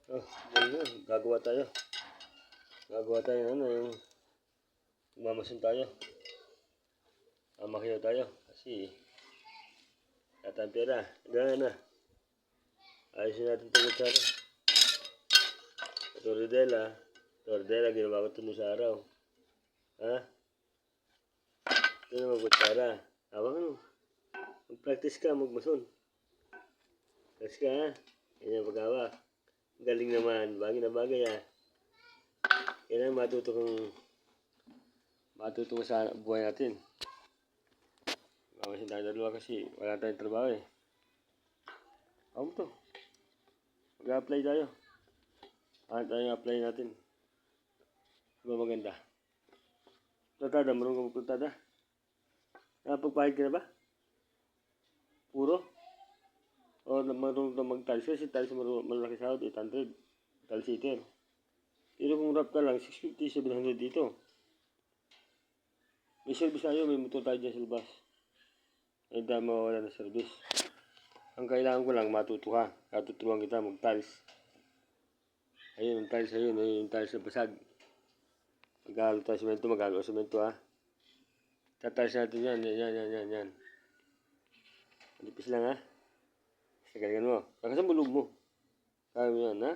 Oh, ganun. Gagawa tayo. Gagawa tayo ng ano, yung mamasun tayo. Makiyaw tayo. Kasi, natang pera. Gano'n na. Ayusin natin ito kutsara. Toridela, ginawa ko ito sa araw. Ha? Ito naman kutsara. Hawak ano. Mag-practice ka, magmason. Practice ka, ha? Yan yung paghawak. Galing naman. Bagay na bagay, ha? Kailangan matuto ka sa buhay natin. Mamasin tayo dalawa kasi wala tayong trabaho, eh. Ako to. Mag-apply tayo. Ano tayo apply natin? Diba maganda? Platada, marunong ka magplatada? Napagpahid ka na ba? Puro? O marunong ka mag-tiles kasi tiles malaki sahod, 800. Tiles heater. Pero kung rap ka lang, 650, 700 dito. May service tayo, may motor tayo dyan sa labas. Ay dahil mawawala ng service. Ang kailangan ko lang, matuto ka. Katuturuan kita mag-tiles. Ayun, yung tiles ayun. Ayun, yung tiles na basag. Maghalo tayo semento, maghalo semento, ha. Tatiles natin yan. Yan. Malipis lang, ha. Sa galingan mo. Saka sa bulog mo. Kaya mo yan, ha.